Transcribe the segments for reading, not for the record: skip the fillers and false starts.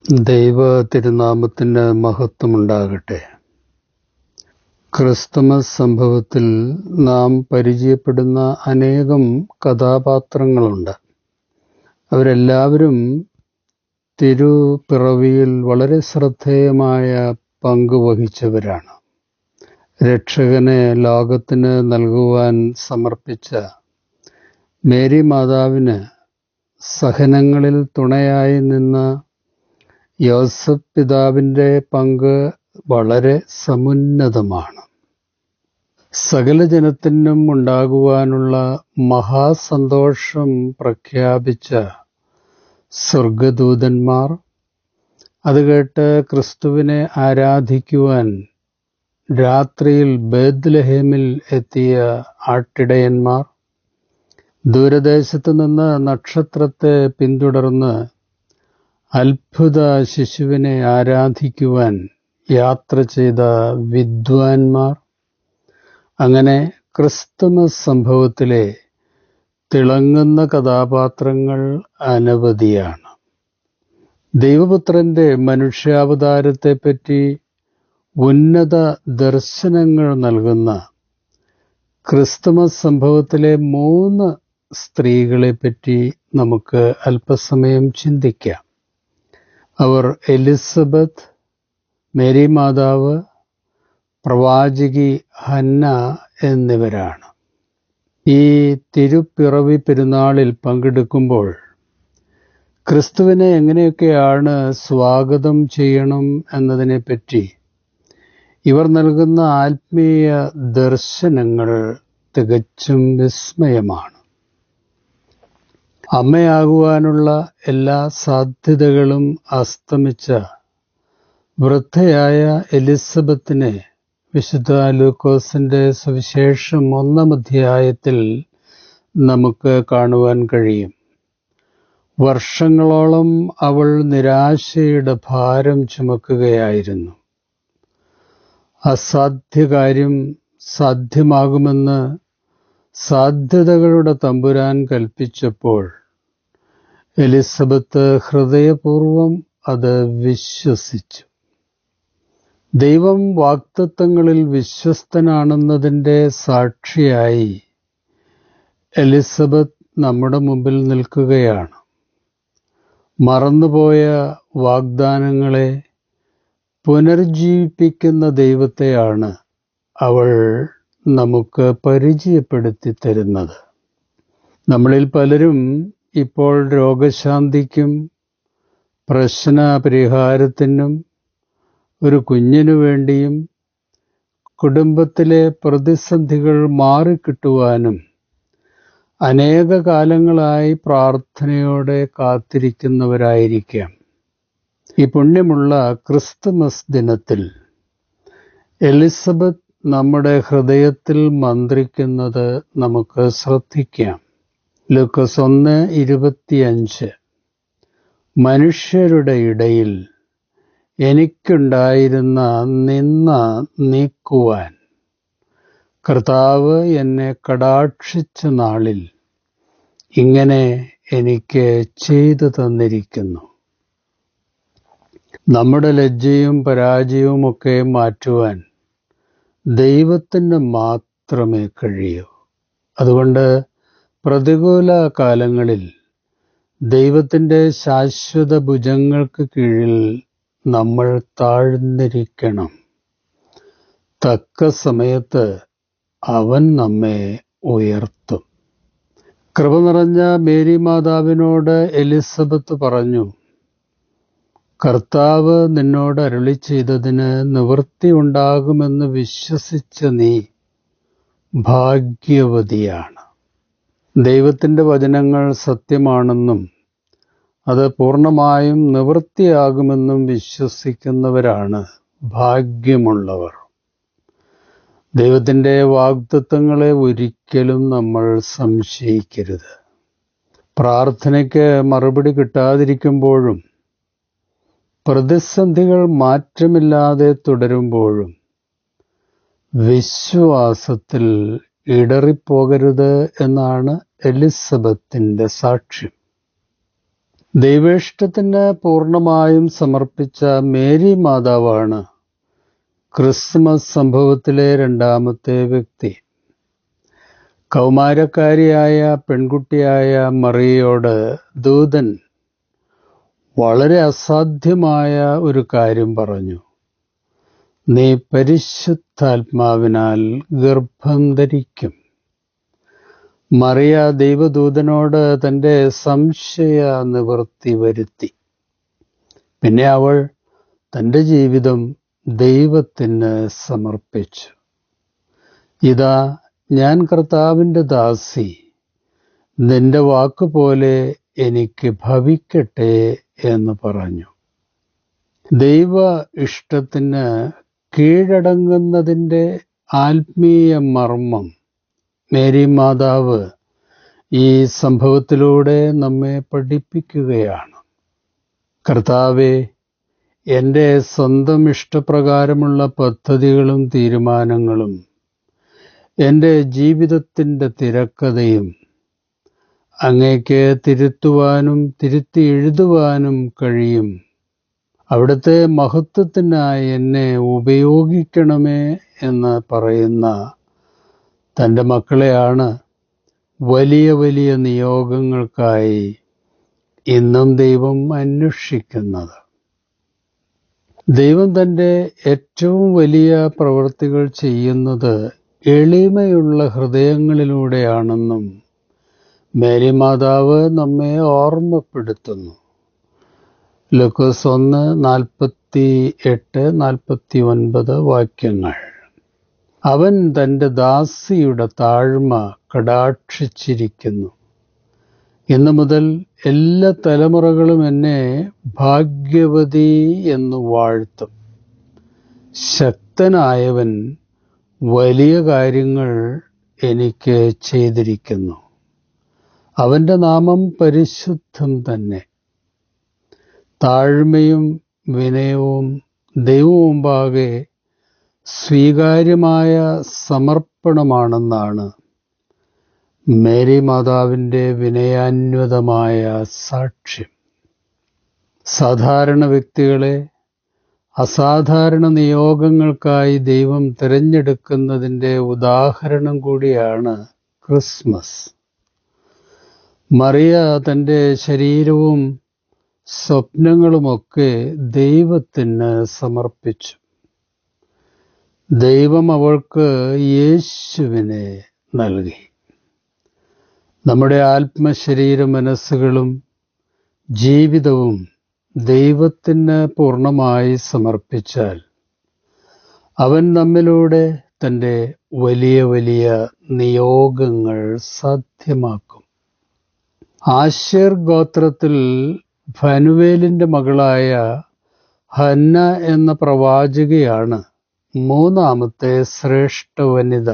ദൈവ തിരുനാമത്തിന് മഹത്വമുണ്ടാകട്ടെ. ക്രിസ്തുമസ് സംഭവത്തിൽ നാം പരിചയപ്പെടുന്ന അനേകം കഥാപാത്രങ്ങളുണ്ട്. അവരെല്ലാവരും തിരുപ്പിറവിയിൽ വളരെ ശ്രദ്ധേയമായ പങ്ക് വഹിച്ചവരാണ്. രക്ഷകനെ ലോകത്തിന് നൽകുവാൻ സമർപ്പിച്ച മേരി മാതാവിന് സഹനങ്ങളിൽ തുണയായി നിന്ന യോസഫ് പിതാവിൻ്റെ പങ്ക് വളരെ സമുന്നതമാണ്. സകല ജനത്തിനും ഉണ്ടാകുവാനുള്ള മഹാസന്തോഷം പ്രഖ്യാപിച്ച സ്വർഗദൂതന്മാർ, അത് കേട്ട് ക്രിസ്തുവിനെ ആരാധിക്കുവാൻ രാത്രിയിൽ ബേത്ലഹേമിൽ എത്തിയ ആട്ടിടയന്മാർ, ദൂരദേശത്തു നിന്ന് നക്ഷത്രത്തെ പിന്തുടർന്ന് അത്ഭുത ശിശുവിനെ ആരാധിക്കുവാൻ യാത്ര ചെയ്ത വിദ്വാൻമാർ, അങ്ങനെ ക്രിസ്തുമസ് സംഭവത്തിലെ തിളങ്ങുന്ന കഥാപാത്രങ്ങൾ അനവധിയാണ്. ദൈവപുത്രന്റെ മനുഷ്യാവതാരത്തെപ്പറ്റി ഉന്നത ദർശനങ്ങൾ നൽകുന്ന ക്രിസ്തുമസ് സംഭവത്തിലെ 3 സ്ത്രീകളെപ്പറ്റി നമുക്ക് അല്പസമയം ചിന്തിക്കാം. അവർ എലിസബത്ത്, മേരി മാതാവ്, പ്രവാചകി ഹന്ന എന്നിവരാണ്. ഈ തിരുപ്പിറവി പെരുന്നാളിൽ പങ്കെടുക്കുമ്പോൾ ക്രിസ്തുവിനെ എങ്ങനെയൊക്കെയാണ് സ്വാഗതം ചെയ്യണം എന്നതിനെപ്പറ്റി ഇവർ നൽകുന്ന ആത്മീയ ദർശനങ്ങൾ തികച്ചും വിസ്മയമാണ്. അമ്മയാകുവാനുള്ള എല്ലാ സാധ്യതകളും അസ്തമിച്ച വൃദ്ധയായ എലിസബത്തിനെ വിശുദ്ധ ലൂക്കോസിന്റെ സുവിശേഷം 1-ാം അധ്യായത്തിൽ നമുക്ക് കാണുവാൻ കഴിയും. വർഷങ്ങളോളം അവൾ നിരാശയുടെ ഭാരം ചുമക്കുകയായിരുന്നു. അസാധ്യകാര്യം സാധ്യമാകുമെന്ന് സാധ്യതകളുടെ തമ്പുരാൻ കൽപ്പിച്ചപ്പോൾ എലിസബത്ത് ഹൃദയപൂർവം അത് വിശ്വസിച്ചു. ദൈവം വാഗ്ദത്തങ്ങളിൽ വിശ്വസ്തനാണെന്നതിൻ്റെ സാക്ഷിയായി എലിസബത്ത് നമ്മുടെ മുമ്പിൽ നിൽക്കുകയാണ്. മറന്നുപോയ വാഗ്ദാനങ്ങളെ പുനർജീവിപ്പിക്കുന്ന ദൈവത്തെയാണ് അവൾ നമുക്ക് പരിചയപ്പെടുത്തി തരുന്നത്. നമ്മളിൽ പലരും ഇപ്പോൾ രോഗശാന്തിക്കും പ്രശ്ന പരിഹാരത്തിനും ഒരു കുഞ്ഞിനു വേണ്ടിയും കുടുംബത്തിലെ പ്രതിസന്ധികൾ മാറിക്കിട്ടുവാനും അനേക കാലങ്ങളായി പ്രാർത്ഥനയോടെ കാത്തിരിക്കുന്നവരായിരിക്കാം. ഈ പുണ്യമുള്ള ക്രിസ്തുമസ് ദിനത്തിൽ എലിസബത്ത് നമ്മുടെ ഹൃദയത്തിൽ മന്ത്രിക്കുന്നത് നമുക്ക് ശ്രദ്ധിക്കാം. ലൂക്കോസ് 1:25 മനുഷ്യരുടെ ഇടയിൽ എനിക്കുണ്ടായിരുന്ന നിന്ന നീക്കുവാൻ കർത്താവ് എന്നെ കടാക്ഷിച്ച നാളിൽ ഇങ്ങനെ എനിക്ക് ചെയ്തു തന്നിരിക്കുന്നു. നമ്മുടെ ലജ്ജയും പരാജയവും ഒക്കെ മാറ്റുവാൻ ദൈവത്തിന് മാത്രമേ കഴിയൂ. അതുകൊണ്ട് പ്രതികൂല കാലങ്ങളിൽ ദൈവത്തിൻ്റെ ശാശ്വത ഭുജങ്ങൾക്ക് കീഴിൽ നമ്മൾ താഴ്ന്നിരിക്കണം. തക്ക സമയത്ത് അവൻ നമ്മെ ഉയർത്തും. കൃപ നിറഞ്ഞ മേരി മാതാവിനോട് എലിസബത്ത് പറഞ്ഞു, കർത്താവ് നിന്നോട് അരുളി ചെയ്തതിന് നിവൃത്തി ഉണ്ടാകുമെന്ന് വിശ്വസിച്ച നീ ഭാഗ്യവതിയാണ്. ദൈവത്തിൻ്റെ വചനങ്ങൾ സത്യമാണെന്നും അത് പൂർണ്ണമായും നിവൃത്തിയാകുമെന്നും വിശ്വസിക്കുന്നവരാണ് ഭാഗ്യമുള്ളവർ. ദൈവത്തിൻ്റെ വാഗ്ദത്തങ്ങളെ ഒരിക്കലും നമ്മൾ സംശയിക്കരുത്. പ്രാർത്ഥനയ്ക്ക് മറുപടി കിട്ടാതിരിക്കുമ്പോഴും പ്രതിസന്ധികൾ മാറ്റമില്ലാതെ തുടരുമ്പോഴും വിശ്വാസത്തിൽ ഇടറിപ്പോകരുത് എന്നാണ് എലിസബത്തിൻ്റെ സാക്ഷ്യം. ദൈവേഷ്ടത്തിന് പൂർണ്ണമായും സമർപ്പിച്ച മേരി മാതാവാണ് ക്രിസ്മസ് സംഭവത്തിലെ രണ്ടാമത്തെ വ്യക്തി. കൗമാരക്കാരിയായ പെൺകുട്ടിയായ മറിയയോട് ദൂതൻ വളരെ അസാധ്യമായ ഒരു കാര്യം പറഞ്ഞു. നീ പരിശുദ്ധാത്മാവിനാൽ ഗർഭം ധരിക്കും. മറിയ ദൈവദൂതനോട് തന്റെ സംശയ നിവൃത്തി വരുത്തി. പിന്നെ അവൾ തന്റെ ജീവിതം ദൈവത്തിന് സമർപ്പിച്ചു. ഇതാ, ഞാൻ കർത്താവിന്റെ ദാസി, നിന്റെ വാക്കുപോലെ എനിക്ക് ഭവിക്കട്ടെ എന്ന് പറഞ്ഞു. ദൈവ ഇഷ്ടത്തിന് കീഴടങ്ങുന്നതിൻ്റെ ആത്മീയ മർമ്മം മേരി മാതാവ് ഈ സംഭവത്തിലൂടെ നമ്മെ പഠിപ്പിക്കുകയാണ്. കർത്താവേ, എൻ്റെ സ്വന്തം ഇഷ്ടപ്രകാരമുള്ള പദ്ധതികളും തീരുമാനങ്ങളും എൻ്റെ ജീവിതത്തിൻ്റെ തിരക്കഥയും അങ്ങേക്ക് തിരുത്തുവാനും തിരുത്തി എഴുതുവാനും കഴിയും. അവിടുത്തെ മഹത്വത്തിനായി എന്നെ ഉപയോഗിക്കണമേ എന്ന് പറയുന്ന തൻ്റെ മക്കളെയാണ് വലിയ വലിയ നിയോഗങ്ങൾക്കായി ഇന്നും ദൈവം അന്വേഷിക്കുന്നത്. ദൈവം തൻ്റെ ഏറ്റവും വലിയ പ്രവൃത്തികൾ ചെയ്യുന്നത് എളിമയുള്ള ഹൃദയങ്ങളിലൂടെയാണെന്നും മേരി മാതാവ് നമ്മെ ഓർമ്മപ്പെടുത്തുന്നു. ലൂക്കോസ് 1:48-49 വാക്യങ്ങൾ. അവൻ തൻ്റെ ദാസിയുടെ താഴ്മ കടാക്ഷിച്ചിരിക്കുന്നു. ഇന്നു മുതൽ എല്ലാ തലമുറകളും എന്നെ ഭാഗ്യവതി എന്ന് വാഴ്ത്തും. ശക്തനായവൻ വലിയ കാര്യങ്ങൾ എനിക്ക് ചെയ്തിരിക്കുന്നു. അവൻ്റെ നാമം പരിശുദ്ധം തന്നെ. താഴ്മയും വിനയവും ദൈവമുമ്പാകെ സ്വീകാര്യമായ സമർപ്പണമാണെന്നാണ് മേരി മാതാവിൻ്റെ വിനയാന്വിതമായ സാക്ഷ്യം. സാധാരണ വ്യക്തികളെ അസാധാരണ നിയോഗങ്ങൾക്കായി ദൈവം തിരഞ്ഞെടുക്കുന്നതിൻ്റെ ഉദാഹരണം കൂടിയാണ് ക്രിസ്മസ്. മറിയ തൻ്റെ ശരീരവും സ്വപ്നങ്ങളുമൊക്കെ ദൈവത്തിന് സമർപ്പിച്ചു. ദൈവം അവൾക്ക് യേശുവിനെ നൽകി. നമ്മുടെ ആത്മശരീര മനസ്സുകളും ജീവിതവും ദൈവത്തിന് പൂർണ്ണമായി സമർപ്പിച്ചാൽ അവൻ നമ്മിലൂടെ തൻ്റെ വലിയ വലിയ നിയോഗങ്ങൾ സാധ്യമാക്കും. ആശേർ ഗോത്രത്തിൽ ഫനുവേലിൻ്റെ മകളായ ഹന്ന എന്ന പ്രവാചകയാണ് മൂന്നാമത്തെ ശ്രേഷ്ഠ വനിത.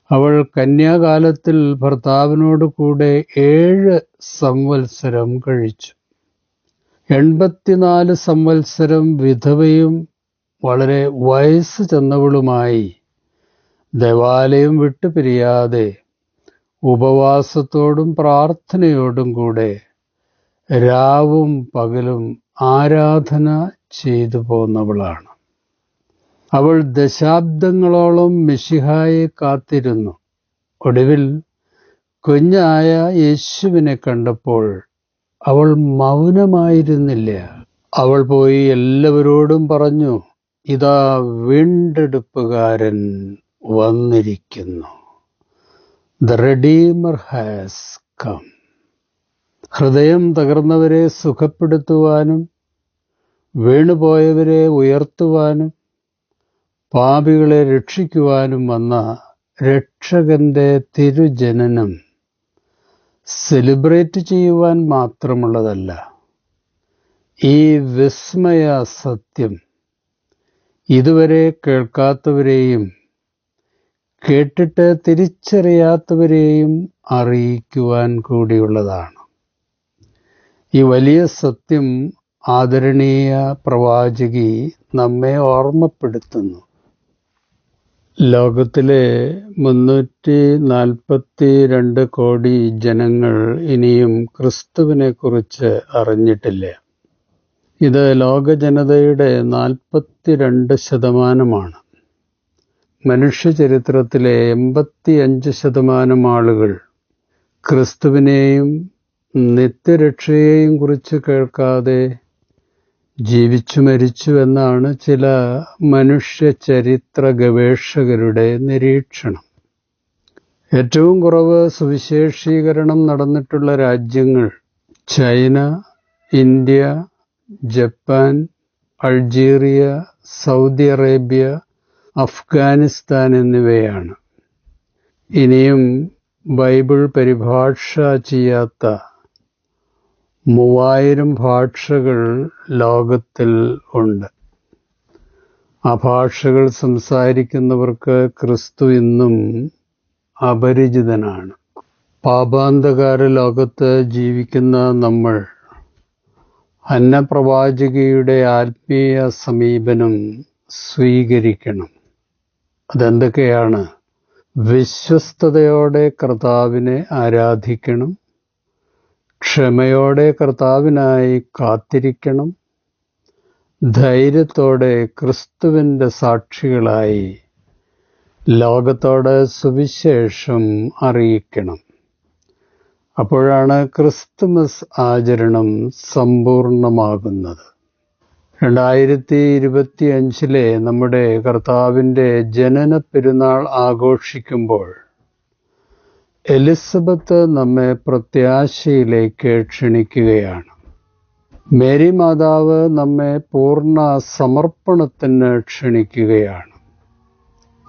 അവൾ കന്യാകാലത്തിൽ ഭർത്താവിനോട് കൂടെ 7 സംവത്സരം കഴിച്ചു. 84 സംവത്സരം വിധവയും വളരെ വയസ്സ് ചെന്നവളുമായി ദേവാലയം വിട്ടുപിരിയാതെ ഉപവാസത്തോടും പ്രാർത്ഥനയോടും കൂടെ രാവും പകലും ആരാധന ചെയ്തു പോന്നവളാണ്. അവൾ ദശാബ്ദങ്ങളോളം മിശിഹായെ കാത്തിരുന്നു. ഒടുവിൽ കുഞ്ഞായ യേശുവിനെ കണ്ടപ്പോൾ അവൾ മൗനമായിരുന്നില്ല. അവൾ പോയി എല്ലാവരോടും പറഞ്ഞു, ഇതാ വീണ്ടെടുപ്പുകാരൻ വന്നിരിക്കുന്നു. The Redeemer has come. ഹൃദയം തകർന്നവരെ സുഖപ്പെടുത്തുവാനും വീണുപോയവരെ ഉയർത്തുവാനും പാപികളെ രക്ഷിക്കുവാനും വന്ന രക്ഷകന്റെ തിരുജനനം സെലിബ്രേറ്റ് ചെയ്യുവാൻ മാത്രമുള്ളതല്ല. ഈ വിസ്മയ സത്യം ഇതുവരെ കേൾക്കാത്തവരെയും കേട്ടിട്ട് തിരിച്ചറിയാത്തവരെയും അറിയിക്കുവാൻ കൂടിയുള്ളതാണ്. ഈ വലിയ സത്യം ആദരണീയ പ്രവാചകി നമ്മെ ഓർമ്മപ്പെടുത്തുന്നു. ലോകത്തിലെ 342 കോടി ജനങ്ങൾ ഇനിയും ക്രിസ്തുവിനെക്കുറിച്ച് അറിഞ്ഞിട്ടില്ല. ഇത് ലോക ജനതയുടെ 42% മനുഷ്യചരിത്രത്തിലെ 85% ആളുകൾ ക്രിസ്തുവിനെയും നിത്യരക്ഷയെയും കുറിച്ച് കേൾക്കാതെ ജീവിച്ചു മരിച്ചു എന്നാണ് ചില മനുഷ്യചരിത്ര ഗവേഷകരുടെ നിരീക്ഷണം. ഏറ്റവും കുറവ് സുവിശേഷീകരണം നടന്നിട്ടുള്ള രാജ്യങ്ങൾ China, India, Japan, Algeria, Saudi Arabia, Afghanistan എന്നിവയാണ്. ഇനിയും ബൈബിൾ പരിഭാഷ ചെയ്യാത്ത 3000 ഭാഷകൾ ലോകത്തിൽ ഉണ്ട്. ആ ഭാഷകൾ സംസാരിക്കുന്നവർക്ക് ക്രിസ്തു ഇന്നും അപരിചിതനാണ്. പാപാന്തകാര ലോകത്ത് ജീവിക്കുന്ന നമ്മൾ ഹന്ന പ്രവാചകിയുടെ ആത്മീയ സമീപനം സ്വീകരിക്കണം. അതെന്തൊക്കെയാണ്? വിശ്വസ്തയോടെ കർത്താവിനെ ആരാധിക്കണം, ക്ഷമയോടെ കർത്താവിനായി കാത്തിരിക്കണം, ധൈര്യത്തോടെ ക്രിസ്തുവിൻ്റെ സാക്ഷികളായി ലോകത്തോട് സുവിശേഷം അറിയിക്കണം. അപ്പോഴാണ് ക്രിസ്തുമസ് ആചരണം സമ്പൂർണമാകുന്നത്. 2025 നമ്മുടെ കർത്താവിൻ്റെ ജനന പെരുന്നാൾ ആഘോഷിക്കുമ്പോൾ എലിസബത്ത് നമ്മെ പ്രത്യാശയിലേക്ക് ക്ഷണിക്കുകയാണ്. മേരി മാതാവ് നമ്മെ പൂർണ്ണ സമർപ്പണത്തിന് ക്ഷണിക്കുകയാണ്.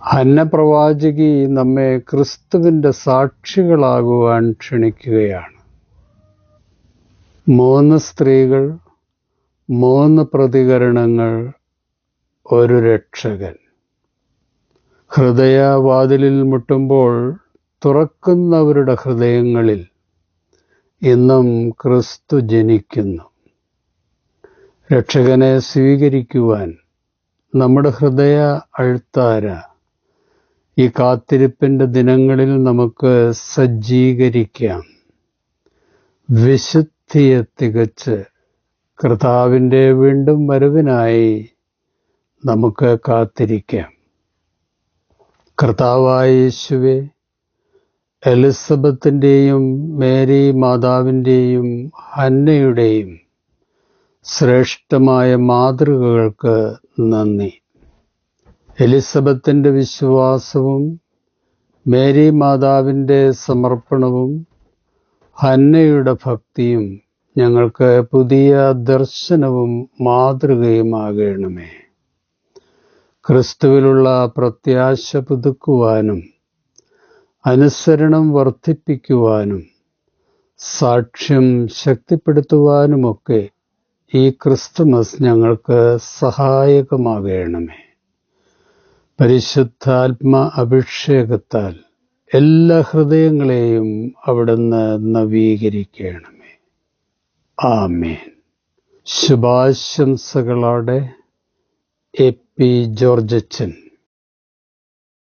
ഹന്ന പ്രവാചകി നമ്മെ ക്രിസ്തുവിൻ്റെ സാക്ഷികളാകുവാൻ ക്ഷണിക്കുകയാണ്. 3 സ്ത്രീകൾ, 3 പ്രതികരണങ്ങൾ, ഒരു രക്ഷകൻ. ഹൃദയവാതിലിൽ മുട്ടുമ്പോൾ തുറക്കുന്നവരുടെ ഹൃദയങ്ങളിൽ ഇന്നും ക്രിസ്തു ജനിക്കുന്നു. രക്ഷകനെ സ്വീകരിക്കുവാൻ നമ്മുടെ ഹൃദയ അൾത്താര ഈ കാത്തിരിപ്പിൻ്റെ ദിനങ്ങളിൽ നമുക്ക് സജ്ജീകരിക്കാം. വിശുദ്ധിയെ തികച്ച് കർത്താവിൻ്റെ വീണ്ടും വരവിനായി നമുക്ക് കാത്തിരിക്കാം. കർത്താവായ യേശുവേ, എലിസബത്തിൻ്റെയും മേരി മാതാവിൻ്റെയും ഹന്നയുടെയും ശ്രേഷ്ഠമായ മാതൃകകൾക്ക് നന്ദി. എലിസബത്തിൻ്റെ വിശ്വാസവും മേരി മാതാവിൻ്റെ സമർപ്പണവും ഹന്നയുടെ ഭക്തിയും ഞങ്ങൾക്ക് പുതിയ ദർശനവും മാതൃകയുമാകണമേ. ക്രിസ്തുവിലുള്ള പ്രത്യാശ പുതുക്കുവാനും അനുസരണം വർദ്ധിപ്പിക്കുവാനും സാക്ഷ്യം ശക്തിപ്പെടുത്തുവാനുമൊക്കെ ഈ ക്രിസ്തുമസ് ഞങ്ങൾക്ക് സഹായകമാകണമേ. പരിശുദ്ധാത്മ അഭിഷേകത്താൽ എല്ലാ ഹൃദയങ്ങളെയും അവിടുന്ന് നവീകരിക്കണമേ. ആമേൻ. ശുഭാശംസകളോടെ എ പി ജോർജച്ചൻ.